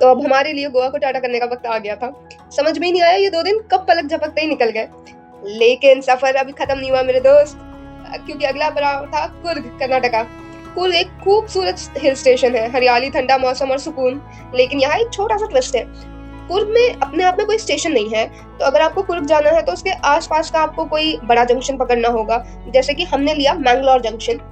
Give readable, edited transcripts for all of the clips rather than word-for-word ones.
तो अब हमारे लिए गोवा को टाटा करने का वक्त आ गया था। समझ में ही नहीं आया ये 2 दिन कब पलक झपकते ही निकल गए। लेकिन सफर अभी खत्म नहीं हुआ मेरे दोस्त, क्योंकि अगला पड़ाव था कुर्ग, कर्नाटका। कुर्ग एक खूबसूरत हिल स्टेशन है, हरियाली, ठंडा मौसम और सुकून। लेकिन यहाँ एक छोटा सा ट्विस्ट है। कुर्ग में अपने आप में कोई स्टेशन नहीं है, तो अगर आपको कुर्ग जाना है तो उसके आसपास का आपको कोई बड़ा जंक्शन पकड़ना होगा। जैसे कि हमने लिया मैंगलोर जंक्शन।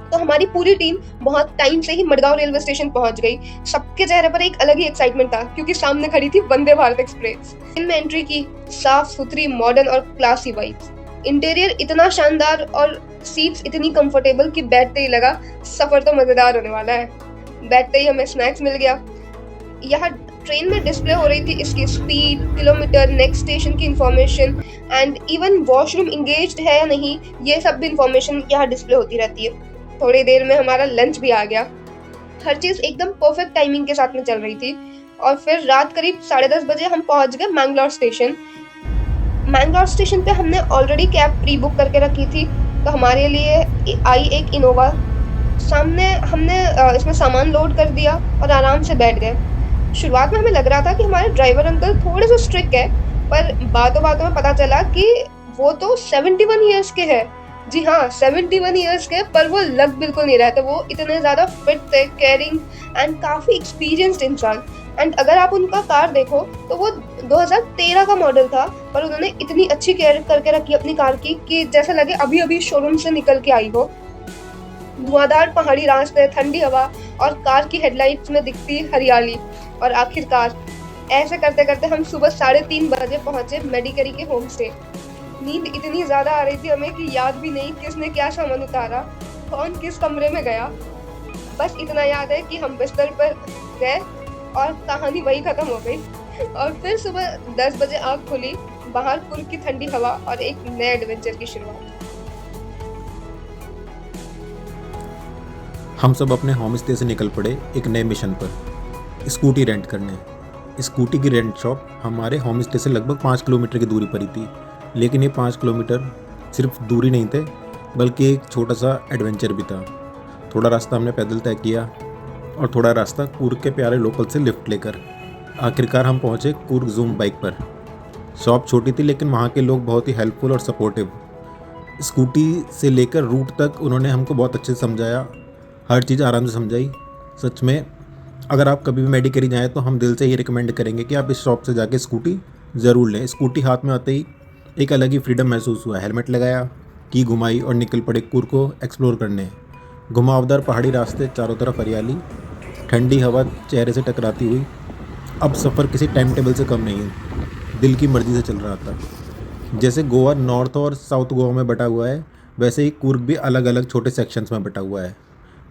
तो हमारी पूरी टीम बहुत टाइम से ही मडगांव रेलवे स्टेशन पहुंच गई। सबके चेहरे पर एक अलग ही एक्साइटमेंट था, क्योंकि सामने खड़ी थी वंदे भारत एक्सप्रेस। इनमें एंट्री की, साफ सुथरी, मॉडर्न और क्लासी वाइब्स। इंटीरियर इतना शानदार और सीट्स इतनी कंफर्टेबल कि बैठते ही लगा सफर तो मजेदार होने वाला है। बैठते ही हमें स्नैक्स मिल गया। यहाँ ट्रेन में डिस्प्ले हो रही थी इसकी स्पीड, किलोमीटर, नेक्स्ट स्टेशन की information and even washroom engaged है या नहीं, ये सब भी इंफॉर्मेशन यहाँ डिस्प्ले होती रहती है। थोड़ी देर में हमारा लंच भी आ गया। हर चीज एकदम परफेक्ट टाइमिंग के साथ में चल रही थी। और फिर रात करीब 10:30 बजे हम पहुंच गए मैंगलोर स्टेशन। मैंगलोर स्टेशन पे हमने ऑलरेडी कैब प्री बुक करके रखी थी, तो हमारे लिए आई एक इनोवा। सामने हमने इसमें सामान लोड कर दिया और आराम से बैठ गए। शुरुआत में हमें लग रहा था कि हमारे ड्राइवर अंकल थोड़े से स्ट्रिक्ट है, पर बातों बातों में पता चला कि वो तो 71 ईयर्स के है। जी हाँ, 71 ईयर्स के, पर वो लग बिल्कुल नहीं रहे थे। वो इतने ज्यादा फिट थे, केयरिंग एंड काफी एक्सपीरियंस्ड इंसान। एंड अगर आप उनका कार देखो तो वो 2013 का मॉडल था, पर उन्होंने इतनी अच्छी केयर करके रखी अपनी कार की कि जैसा लगे अभी अभी शोरूम से निकल के आई हो। धुआंधार पहाड़ी रास्ते, ठंडी हवा और कार की हेडलाइट्स में दिखती हरियाली। और आखिरकार ऐसे करते करते हम सुबह 3:30 बजे पहुंचे मेडिकरी के होम स्टे। नींद इतनी ज्यादा आ रही थी हमें कि याद भी नहीं किसने क्या सामान उतारा, कौन किस कमरे में गया। बस इतना याद है कि हम बिस्तर पर गए और कहानी वही खत्म हो गई। और फिर सुबह 10 बजे आँख खुली, बाहर कुर्ग की ठंडी हवा और एक नए एडवेंचर की शुरुआत। हम सब अपने होम स्टे से निकल पड़े एक नए मिशन पर, स्कूटी रेंट करने। स्कूटी की रेंट शॉप हमारे होम स्टे से लगभग 5 किलोमीटर की दूरी पर ही थी। लेकिन ये 5 किलोमीटर सिर्फ दूरी नहीं थे, बल्कि एक छोटा सा एडवेंचर भी था। थोड़ा रास्ता हमने पैदल तय किया और थोड़ा रास्ता कुर्ग के प्यारे लोकल से लिफ्ट लेकर। आखिरकार हम पहुँचे कुर्ग जूम बाइक पर। शॉप छोटी थी, लेकिन वहाँ के लोग बहुत ही हेल्पफुल और सपोर्टिव। स्कूटी से लेकर रूट तक उन्होंने हमको बहुत अच्छे से समझाया, हर चीज़ आराम से समझाई। सच में अगर आप कभी भी मेडिकरी जाएँ तो हम दिल से ये रिकमेंड करेंगे कि आप इस शॉप से जाके स्कूटी ज़रूर लें। स्कूटी हाथ में आते ही एक अलग ही फ्रीडम महसूस हुआ। हेलमेट लगाया, की घुमाई और निकल पड़े कुर्ग को एक्सप्लोर करने। घुमावदार पहाड़ी रास्ते, चारों तरफ हरियाली, ठंडी हवा चेहरे से टकराती हुई। अब सफ़र किसी टाइम टेबल से कम नहीं है, दिल की मर्ज़ी से चल रहा था। जैसे गोवा नॉर्थ और साउथ गोवा में बटा हुआ है, वैसे ही कुर्ग भी अलग अलग छोटे सेक्शंस में बटा हुआ है।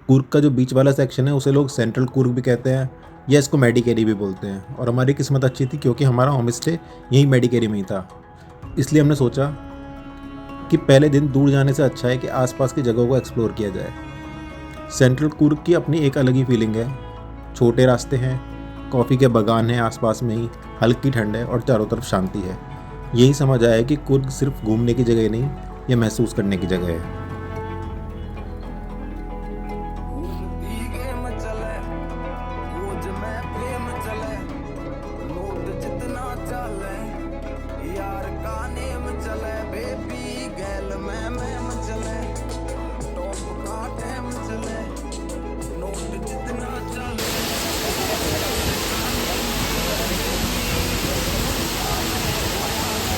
कुर्ग का जो बीच वाला सेक्शन है उसे लोग सेंट्रल कुर्ग भी कहते हैं, या इसको मेडिकेरी भी बोलते हैं। और हमारी किस्मत अच्छी थी क्योंकि हमारा होम स्टे यहीं मेडिकेरी में ही था। इसलिए हमने सोचा कि पहले दिन दूर जाने से अच्छा है कि आसपास की जगहों को एक्सप्लोर किया जाए। सेंट्रल कुर्ग की अपनी एक अलग ही फीलिंग है। छोटे रास्ते हैं, कॉफ़ी के बागान हैं आसपास में ही, हल्की ठंड है और चारों तरफ शांति है। यही समझ आया कि कुर्ग सिर्फ घूमने की जगह नहीं, ये महसूस करने की जगह है।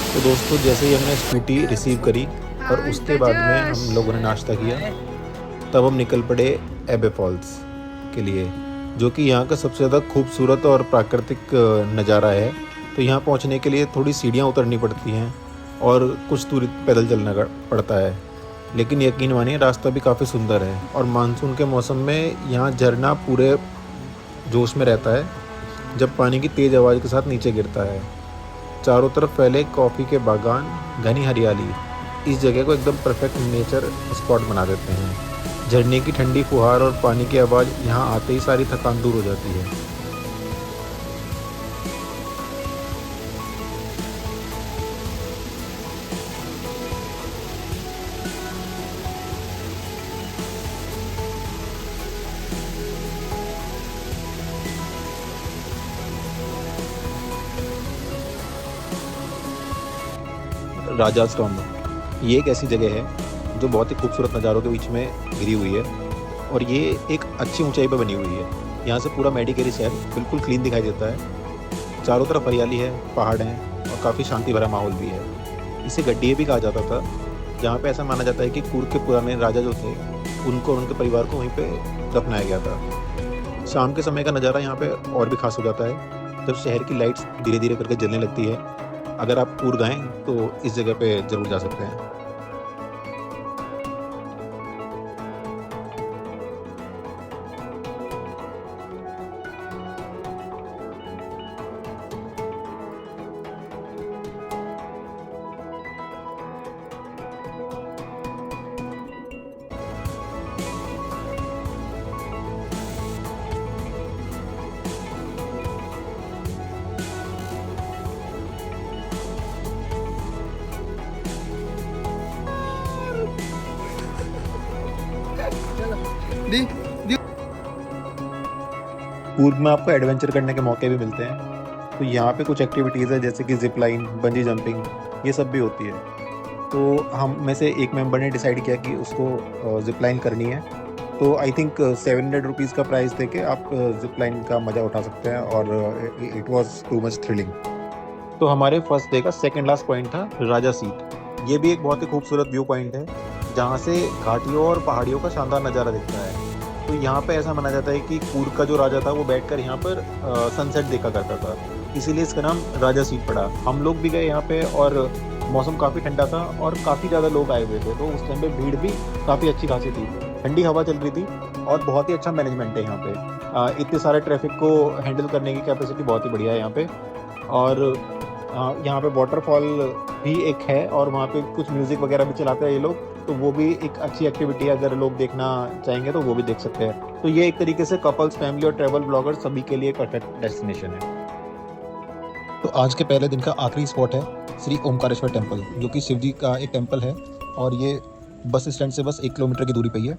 तो दोस्तों, जैसे ही हमने स्कूटी रिसीव करी और उसके बाद में हम लोगों ने नाश्ता किया, तब हम निकल पड़े एबे फॉल्स के लिए, जो कि यहाँ का सबसे ज़्यादा खूबसूरत और प्राकृतिक नज़ारा है। तो यहाँ पहुँचने के लिए थोड़ी सीढ़ियाँ उतरनी पड़ती हैं और कुछ दूरी पैदल चलना पड़ता है। लेकिन यकीन मानिए, रास्ता भी काफ़ी सुंदर है। और मानसून के मौसम में यहाँ झरना पूरे जोश में रहता है, जब पानी की तेज़ आवाज़ के साथ नीचे गिरता है। चारों तरफ फैले कॉफ़ी के बागान, घनी हरियाली इस जगह को एकदम परफेक्ट नेचर स्पॉट बना देते हैं। झरने की ठंडी फुहार और पानी की आवाज़ यहाँ आते ही सारी थकान दूर हो जाती है। राजाज टॉम्ब। ये एक ऐसी जगह है जो बहुत ही खूबसूरत नज़ारों के बीच में घिरी हुई है और ये एक अच्छी ऊंचाई पर बनी हुई है। यहाँ से पूरा मेडिकेरी शहर बिल्कुल क्लीन दिखाई देता है। चारों तरफ हरियाली है, पहाड़ हैं और काफ़ी शांति भरा माहौल भी है। इसे गड्डिए भी कहा जाता था, जहाँ पे ऐसा माना जाता है कि कूर्ग के पुराने राजा जो थे उनको और उनके परिवार को वहीं पे दफनाया गया था। शाम के समय का नज़ारा यहाँ पे और भी खास हो जाता है जब शहर की लाइट्स धीरे धीरे करके जलने लगती है। अगर आप कूर्ग आएँ तो इस जगह पे ज़रूर जा सकते हैं। कूर्ग में आपको एडवेंचर करने के मौके भी मिलते हैं। तो यहाँ पे कुछ एक्टिविटीज़ है जैसे कि जिप लाइन, बंजी जंपिंग, ये सब भी होती है। तो हम में से एक मेंबर ने डिसाइड किया कि उसको जिप लाइन करनी है। तो आई थिंक 700 रुपीज़ का प्राइस दे के आप जिप लाइन का मज़ा उठा सकते हैं और it was too much thrilling. तो हमारे फर्स्ट डे का सेकंड लास्ट पॉइंट था राजा सीट। ये भी एक बहुत ही खूबसूरत व्यू पॉइंट है जहाँ से घाटियों और पहाड़ियों का शानदार नज़ारा दिखता है। तो यहाँ पे ऐसा माना जाता है कि कूर्ग का जो राजा था वो बैठकर यहाँ पर सनसेट देखा करता था, इसीलिए इसका नाम राजा सीट पड़ा। हम लोग भी गए यहाँ पे और मौसम काफ़ी ठंडा था और काफ़ी ज़्यादा लोग आए हुए थे, तो उस टाइम पे भीड़ भी काफ़ी अच्छी खासी थी। ठंडी हवा चल रही थी और बहुत ही अच्छा मैनेजमेंट है यहाँ पे। इतने सारे ट्रैफिक को हैंडल करने की कैपेसिटी बहुत ही बढ़िया है यहाँ पे। और यहाँ पे वाटरफॉल भी एक है और वहाँ पे कुछ म्यूज़िक वगैरह भी चलाते हैं ये लोग, तो वो भी एक अच्छी एक्टिविटी है। अगर लोग देखना चाहेंगे तो वो भी देख सकते हैं। तो ये एक तरीके से कपल्स, फैमिली और ट्रैवल ब्लॉगर्स सभी के लिए परफेक्ट डेस्टिनेशन है। तो आज के पहले दिन का आखिरी स्पॉट है श्री ओमकारेश्वर टेम्पल, जो कि शिव जी का एक टेम्पल है और ये बस स्टैंड से बस 1 किलोमीटर की दूरी पर ही है।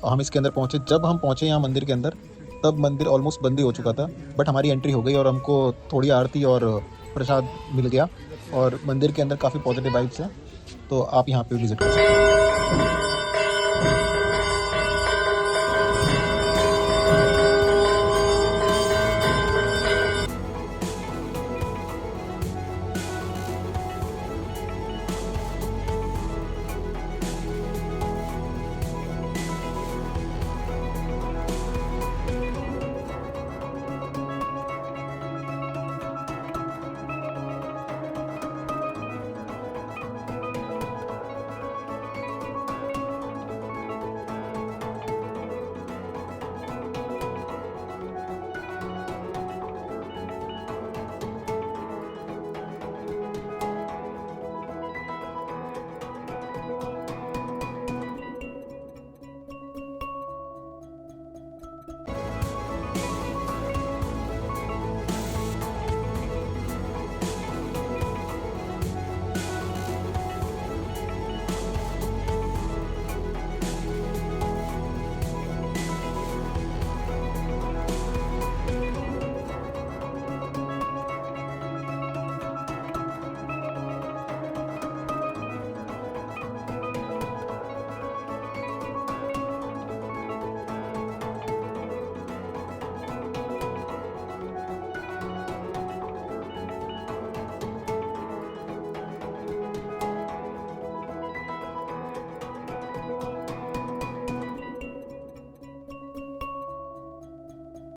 हम इसके अंदर पहुँचे, जब हम पहुँचे यहाँ मंदिर के अंदर तब मंदिर ऑलमोस्ट बंद ही हो चुका था, बट हमारी एंट्री हो गई और हमको थोड़ी आरती और प्रसाद मिल गया और मंदिर के अंदर काफ़ी पॉजिटिव वाइब्स हैं। तो आप यहाँ पे विजिट कर सकते हैं।